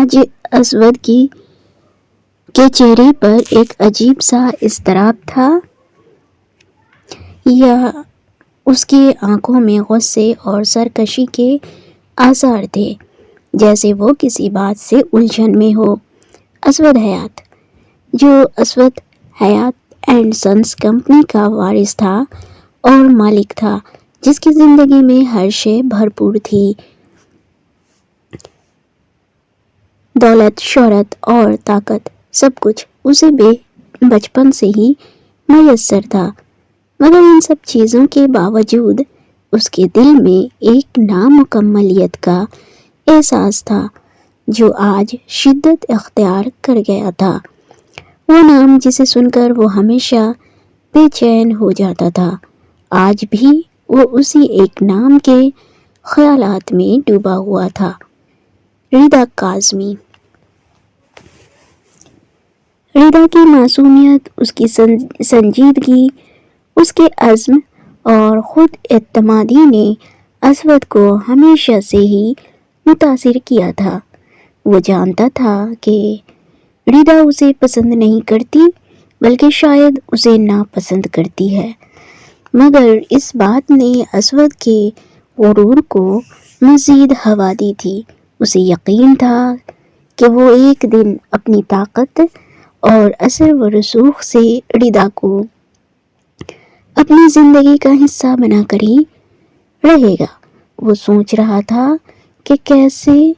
آج اسود کے چہرے پر ایک عجیب سا اضطراب تھا، یا اس کے آنکھوں میں غصے اور سرکشی کے آثار تھے، جیسے وہ کسی بات سے الجھن میں ہو۔ اسود حیات، جو اسود حیات اینڈ سنس کمپنی کا وارث تھا اور مالک تھا، جس کی زندگی میں ہر شے بھرپور تھی، دولت، شہرت اور طاقت، سب کچھ اسے بچپن سے ہی میسر تھا، مگر ان سب چیزوں کے باوجود اس کے دل میں ایک نامکملیت کا احساس تھا جو آج شدت اختیار کر گیا تھا۔ وہ نام جسے سن کر وہ ہمیشہ بے چین ہو جاتا تھا، آج بھی وہ اسی ایک نام کے خیالات میں ڈوبا ہوا تھا، ردا کاظمی۔ ردا کی معصومیت، اس کی سنجیدگی، اس کے عزم اور خود اعتمادی نے اسود کو ہمیشہ سے ہی متاثر کیا تھا۔ وہ جانتا تھا کہ ردا اسے پسند نہیں کرتی، بلکہ شاید اسے ناپسند کرتی ہے، مگر اس بات نے اسود کے غرور کو مزید ہوا دی تھی۔ اسے یقین تھا کہ وہ ایک دن اپنی طاقت اور اثر و رسوخ سے ردا کو اپنی زندگی کا حصہ بنا کر ہی رہے گا۔ وہ سوچ رہا تھا کہ کیسے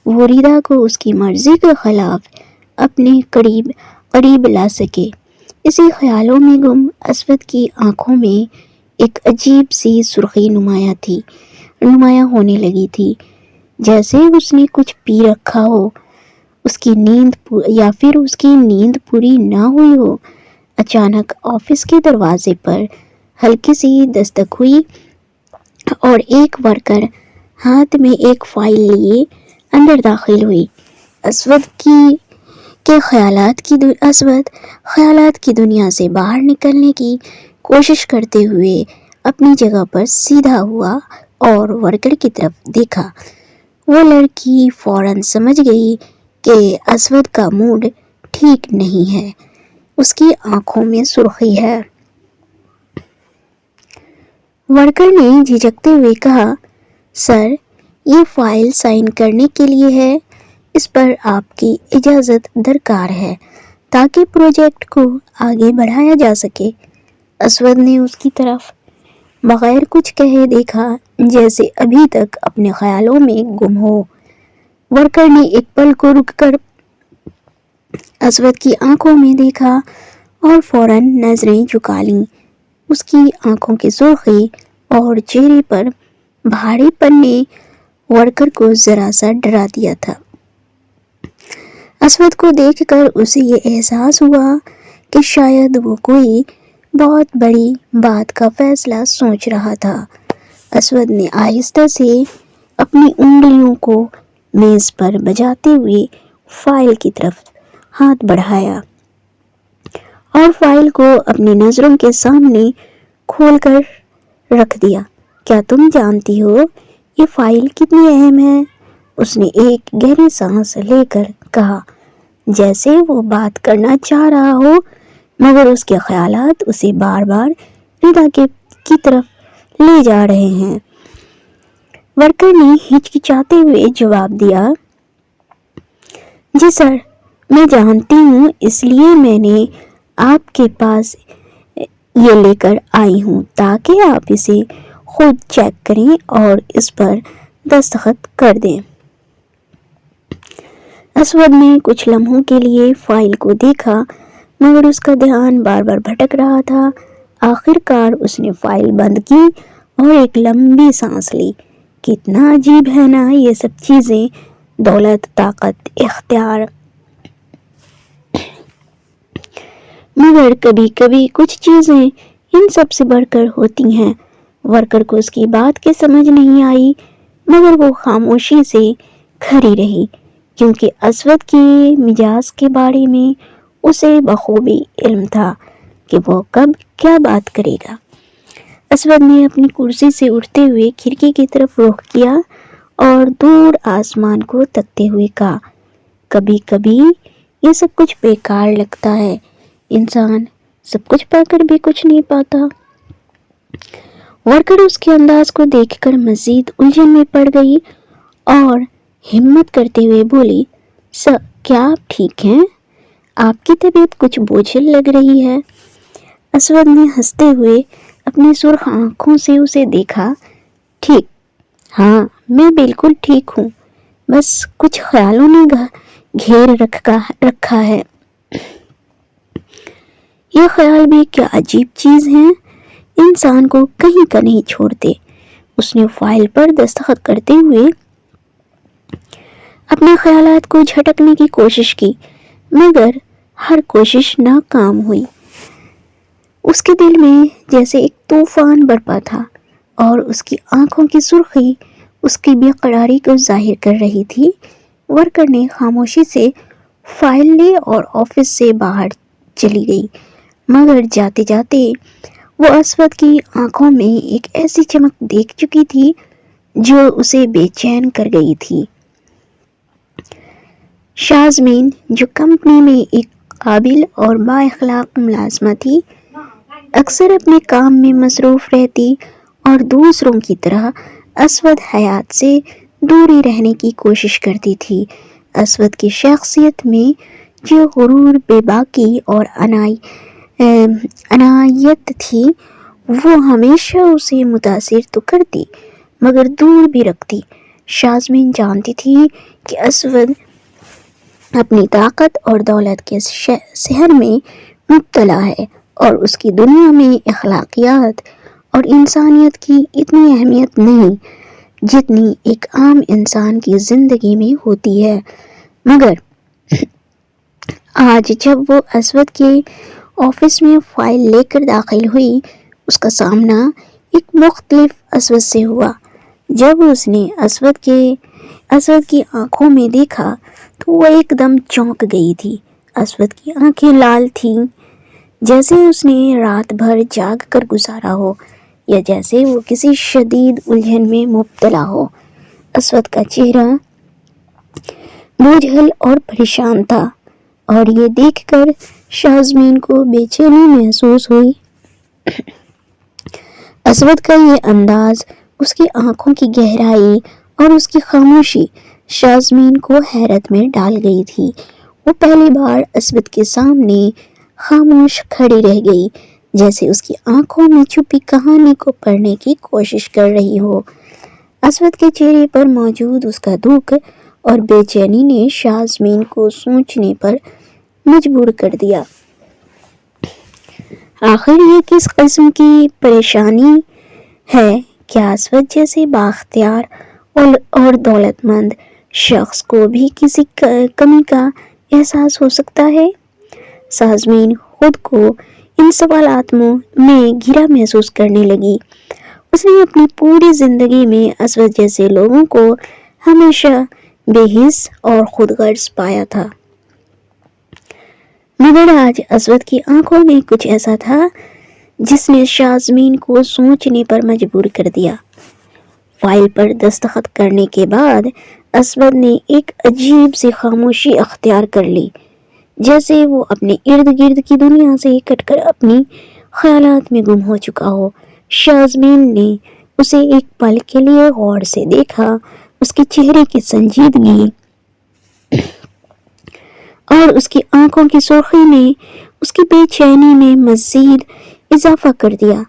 وہ ردا کو اس کی مرضی کے خلاف اپنے قریب لا سکے۔ اسی خیالوں میں گم اسود کی آنکھوں میں ایک عجیب سی سرخی نمایاں ہونے لگی تھی، جیسے اس نے کچھ پی رکھا ہو، اس کی نیند پوری نہ ہوئی ہو۔ اچانک آفس کے دروازے پر ہلکی سی دستک ہوئی اور ایک ورکر ہاتھ میں ایک فائل لیے اندر داخل ہوئی۔ اسود خیالات کی دنیا سے باہر نکلنے کی کوشش کرتے ہوئے اپنی جگہ پر سیدھا ہوا اور ورکر کی طرف دیکھا۔ وہ لڑکی فوراً سمجھ گئی کہ اسود کا موڈ ٹھیک نہیں ہے، اس کی آنکھوں میں سرخی ہے۔ ورکر نے جھجکتے ہوئے کہا، سر، یہ فائل سائن کرنے کے لیے ہے، اس پر آپ کی اجازت درکار ہے تاکہ پروجیکٹ کو آگے بڑھایا جا سکے۔ اسود نے اس کی طرف بغیر کچھ کہے دیکھا، جیسے ابھی تک اپنے خیالوں میں گم ہو۔ ورکر نے ایک پل کو رک کر اسود کی آنکھوں میں دیکھا اور فوراً نظریں جھکا لیں۔ اس کی آنکھوں کی سرخی اور چہرے پر بھاری پن نے ورکر کو ذرا سا ڈرا دیا تھا۔ اسود کو دیکھ کر اسے یہ احساس ہوا کہ شاید وہ کوئی بہت بڑی بات کا فیصلہ سوچ رہا تھا۔ اسود نے آہستہ سے اپنی انگلیوں کو میز پر بجاتے ہوئے فائل کی طرف ہاتھ بڑھایا اور فائل کو اپنی نظروں کے سامنے کھول کر رکھ دیا۔ کیا تم جانتی ہو یہ فائل کتنی اہم ہے؟ اس نے ایک گہری سانس لے کر کہا، جیسے وہ بات کرنا چاہ رہا ہو، مگر اس کے خیالات اسے بار بار ردا کی طرف لے جا رہے ہیں۔ ورکر نے ہچکچاتے ہوئے جواب دیا، جی سر، میں جانتی ہوں، اس لیے میں نے آپ کے پاس یہ لے کر آئی ہوں تاکہ آپ اسے خود چیک کریں اور اس پر دستخط کر دیں۔ اسود نے کچھ لمحوں کے لیے فائل کو دیکھا، مگر اس کا دھیان بار بار بھٹک رہا تھا۔ آخر کار اس نے فائل بند کی اور ایک لمبی سانس لی۔ کتنا عجیب ہے نا یہ سب چیزیں، دولت، طاقت، اختیار، مگر کبھی کبھی کچھ چیزیں ان سب سے بڑھ کر ہوتی ہیں۔ ورکر کو اس کی بات کی سمجھ نہیں آئی، مگر وہ خاموشی سے کھڑی رہی، کیونکہ اسود کے مزاج کے بارے میں اسے بخوبی علم تھا کہ وہ کب کیا بات کرے گا۔ اسود نے اپنی کرسی سے اٹھتے ہوئے کھڑکی کی طرف رخ کیا اور دور آسمان کو تکتے ہوئے کہا، کبھی کبھی یہ سب کچھ بیکار لگتا ہے، انسان سب کچھ پا کر بھی کچھ نہیں پاتا۔ ورکر اس کے انداز کو دیکھ کر مزید الجھن میں پڑ گئی اور ہمت کرتے ہوئے بولی، سر کیا آپ ٹھیک ہیں؟ آپ کی طبیعت کچھ بوجھل لگ رہی ہے۔ اسود نے ہنستے ہوئے اپنی سرخ آنکھوں سے اسے دیکھا۔ ٹھیک، ہاں میں بالکل ٹھیک ہوں، بس کچھ خیالوں نے گھیر رکھا ہے۔ یہ خیال بھی کیا عجیب چیز ہیں، انسان کو کہیں کا نہیں چھوڑتے۔ اس نے فائل پر دستخط کرتے ہوئے اپنے خیالات کو جھٹکنے کی کوشش کی، مگر ہر کوشش ناکام ہوئی۔ اس کے دل میں جیسے ایک طوفان برپا تھا اور اس کی آنکھوں کی سرخی اس کی بے قراری کو ظاہر کر رہی تھی۔ ورکر نے خاموشی سے فائل لی اور آفس سے باہر چلی گئی، مگر جاتے جاتے وہ اسود کی آنکھوں میں ایک ایسی چمک دیکھ چکی تھی جو اسے بے چین کر گئی تھی۔ شازمین، جو کمپنی میں ایک قابل اور با اخلاق ملازمہ تھی، اکثر اپنے کام میں مصروف رہتی اور دوسروں کی طرح اسود حیات سے دوری رہنے کی کوشش کرتی تھی۔ اسود کی شخصیت میں جو غرور، بے باکی اور انانیت تھی، وہ ہمیشہ اسے متاثر تو کرتی مگر دور بھی رکھتی۔ شازمین جانتی تھی کہ اسود اپنی طاقت اور دولت کے سحر میں مبتلا ہے اور اس کی دنیا میں اخلاقیات اور انسانیت کی اتنی اہمیت نہیں جتنی ایک عام انسان کی زندگی میں ہوتی ہے۔ مگر آج جب وہ اسود کے آفس میں فائل لے کر داخل ہوئی، اس کا سامنا ایک مختلف اسود سے ہوا۔ جب اس نے اسود کی آنکھوں میں دیکھا تو وہ ایک دم چونک گئی تھی۔ اسود کی آنکھیں لال تھیں، جیسے اس نے رات بھر جاگ کر گزارا ہو یا جیسے وہ کسی شدید الجھن میں مبتلا ہو۔ اسود کا چہرہ بوجھل اور پریشان تھا اور یہ دیکھ کر شازمین کو بے چینی محسوس ہوئی۔ اسود کا یہ انداز، اس کی آنکھوں کی گہرائی اور اس کی خاموشی شازمین کو حیرت میں ڈال گئی تھی۔ وہ پہلی بار اسود کے سامنے خاموش کھڑی رہ گئی، جیسے اس کی آنکھوں میں چھپی کہانی کو پڑھنے کی کوشش کر رہی ہو۔ اسود کے چہرے پر موجود اس کا دکھ اور بے چینی نے شازمین کو سوچنے پر مجبور کر دیا۔ آخر یہ کس قسم کی پریشانی ہے؟ کیا اسود جیسے بااختیار اور دولت مند شخص کو بھی کسی کمی کا احساس ہو سکتا ہے؟ شازمین خود کو ان سوالات میں گھرا محسوس کرنے لگی۔ اس نے اپنی پوری زندگی میں اسود جیسے لوگوں کو ہمیشہ بے حس اور خود غرض پایا تھا، مگر آج اسود کی آنکھوں میں کچھ ایسا تھا جس نے شازمین کو سوچنے پر مجبور کر دیا۔ فائل پر دستخط کرنے کے بعد اسود نے ایک عجیب سی خاموشی اختیار کر لی، جیسے وہ اپنے ارد گرد کی دنیا سے کٹ کر اپنی خیالات میں گم ہو چکا ہو۔ شازمین نے اسے ایک پل کے لیے غور سے دیکھا۔ اس کے چہرے کی سنجیدگی اور اس کی آنکھوں کی سرخی نے اس کی بے چینی میں مزید اضافہ کر دیا۔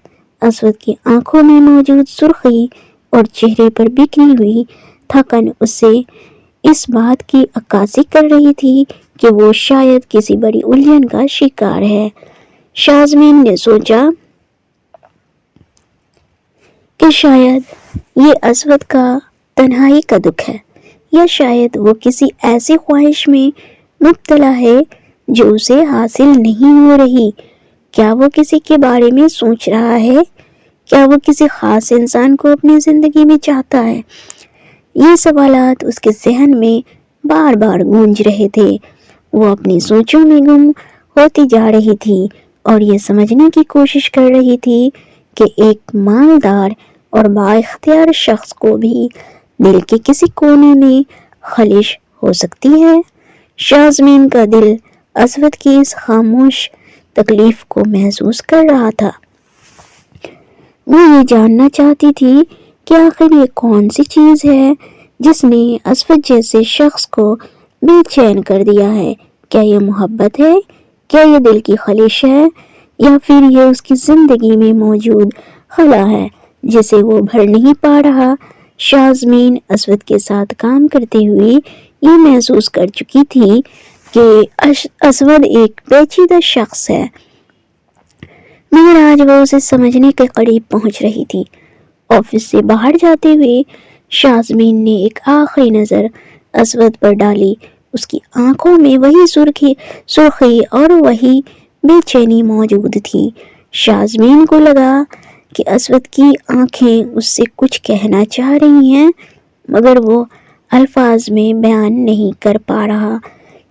اسود کی آنکھوں میں موجود سرخی اور چہرے پر بکھری ہوئی تھکن اسے اس بات کی عکاسی کر رہی تھی کہ وہ شاید کسی بڑی الجھن کا شکار ہے۔ شازمین نے سوچا کہ شاید یہ اسود کا تنہائی کا دکھ ہے، یا شاید وہ کسی ایسی خواہش میں مبتلا ہے جو اسے حاصل نہیں ہو رہی۔ کیا وہ کسی کے بارے میں سوچ رہا ہے؟ کیا وہ کسی خاص انسان کو اپنی زندگی میں چاہتا ہے؟ یہ سوالات اس کے ذہن میں بار بار گونج رہے تھے۔ وہ اپنی سوچوں میں گم ہوتی جا رہی تھی اور یہ سمجھنے کی کوشش کر رہی تھی کہ ایک مالدار اور بااختیار شخص کو بھی دل کے کسی کونے میں خلش ہو سکتی ہے۔ شازمین کا دل اسود کی اس خاموش تکلیف کو محسوس کر رہا تھا۔ وہ یہ جاننا چاہتی تھی کہ آخر یہ کون سی چیز ہے جس نے اسود جیسے شخص کو بے چین کر دیا ہے۔ کیا یہ محبت ہے؟ کیا یہ دل کی خلش ہے؟ یا پھر یہ اس کی زندگی میں موجود خلا ہے جسے وہ بھر نہیں پا رہا؟ شازمین اسود کے ساتھ کام کرتے ہوئے یہ محسوس کر چکی تھی کہ اسود ایک پیچیدہ شخص ہے، مگر آج وہ اسے سمجھنے کے قریب پہنچ رہی تھی۔ آفس سے باہر جاتے ہوئے شازمین نے ایک آخری نظر اسود پر ڈالی۔ اس کی آنکھوں میں وہی سرخی اور وہی بے چینی موجود تھی۔ شازمین کو لگا کہ اسود کی آنکھیں اس سے کچھ کہنا چاہ رہی ہیں، مگر وہ الفاظ میں بیان نہیں کر پا رہا۔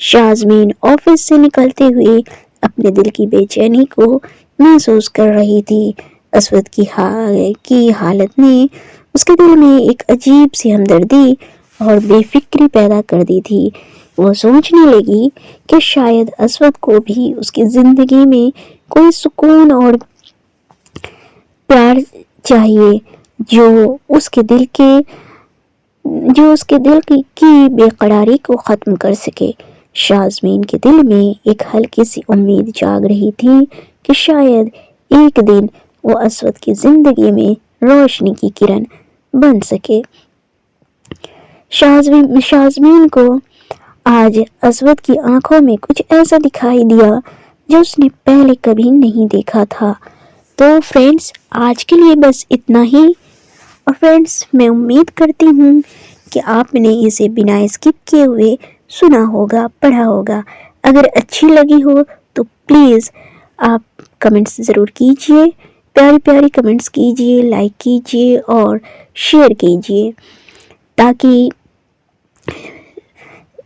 شازمین آفس سے نکلتے ہوئے اپنے دل کی بے چینی کو محسوس کر رہی تھی۔ اسود کی حالت نے اس کے دل میں ایک عجیب سی ہمدردی اور بے فکری پیدا کر دی تھی۔ وہ سوچنے لگی کہ شاید اسود کو بھی اس کی زندگی میں کوئی سکون اور پیار چاہیے جو اس کے دل کی بے قراری کو ختم کر سکے۔ شازمین کے دل میں ایک ہلکی سی امید جاگ رہی تھی کہ شاید ایک دن وہ اسود کی زندگی میں روشنی کی کرن بن سکے۔ شازمین کو آج اسود کی آنکھوں میں کچھ ایسا دکھائی دیا جو اس نے پہلے کبھی نہیں دیکھا تھا۔ تو فرینڈز، آج کے لیے بس اتنا ہی، اور فرینڈز میں امید کرتی ہوں کہ آپ نے اسے بنا اسکپ کیے ہوئے سنا ہوگا، پڑھا ہوگا۔ اگر اچھی لگی ہو تو پلیز آپ کمنٹس ضرور کیجئے، پیاری پیاری کمنٹس کیجئے، لائک کیجئے اور شیئر کیجئے تاکہ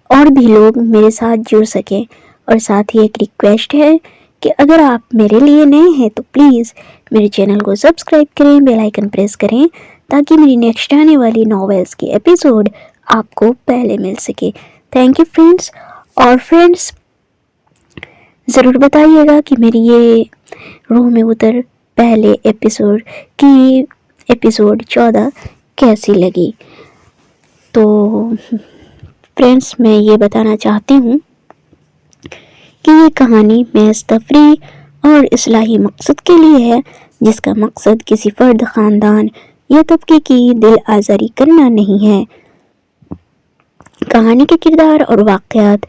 اور بھی لوگ میرے ساتھ جڑ سکیں۔ اور ساتھ ہی ایک ریکویسٹ ہے کہ اگر آپ میرے لیے نئے ہیں تو پلیز میرے چینل کو سبسکرائب کریں، بیل آئیکن پریس کریں تاکہ میری نیکسٹ آنے والی ناولز کی ایپیسوڈ آپ کو پہلے مل سکے۔ تھینک یو فرینڈز، اور فرینڈز ضرور بتائیے گا کہ میری یہ روح میں اتر پہلے ایپیسوڈ کی ایپیسوڈ 14 کیسی لگی۔ تو فرینڈز میں یہ بتانا چاہتی ہوں کہ یہ کہانی محض تفریح اور اصلاحی مقصد کے لیے ہے، جس کا مقصد کسی فرد، خاندان یا طبقے کی دل آزاری کرنا نہیں ہے۔ کہانی کے کردار اور واقعات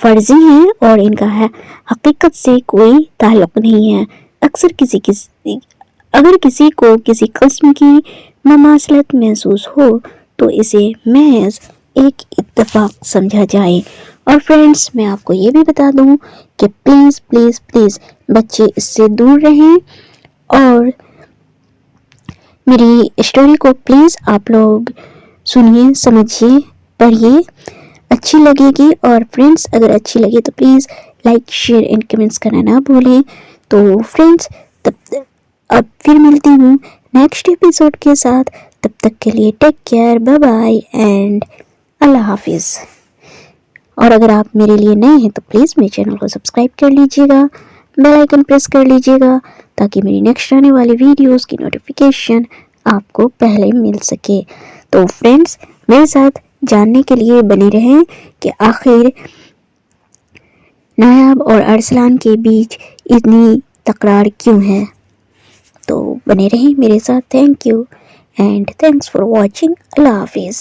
فرضی ہیں اور ان کا حقیقت سے کوئی تعلق نہیں ہے۔ اگر کسی کو کسی قسم کی مماثلت محسوس ہو تو اسے محض ایک اتفاق سمجھا جائے۔ اور فرینڈز میں آپ کو یہ بھی بتا دوں کہ پلیز پلیز پلیز بچے اس سے دور رہیں، اور میری اسٹوری کو پلیز آپ لوگ سنیے، سمجھیے، پڑھیے، اچھی لگے گی۔ اور فرینڈز اگر اچھی لگے تو please like, share and comments کرنا نہ بھولیں۔ تو فرینڈز اب پھر ملتی ہوں نیکسٹ ایپیسوڈ کے ساتھ، تب تک کے لیے take care, bye bye and اللہ حافظ۔ اور اگر آپ میرے لیے نئے ہیں تو پلیز میرے چینل کو سبسکرائب کر لیجئے گا، بیل آئیکن پریس کر لیجئے گا تاکہ میری نیکسٹ آنے والی ویڈیوز کی نوٹیفیکیشن آپ کو پہلے مل سکے۔ تو فرینڈز میرے ساتھ جاننے کے لیے بنے رہیں کہ آخر نایاب اور ارسلان کے بیچ اتنی تکرار کیوں ہے۔ تو بنے رہیں میرے ساتھ۔ Thank you and thanks for watching. اللہ حافظ۔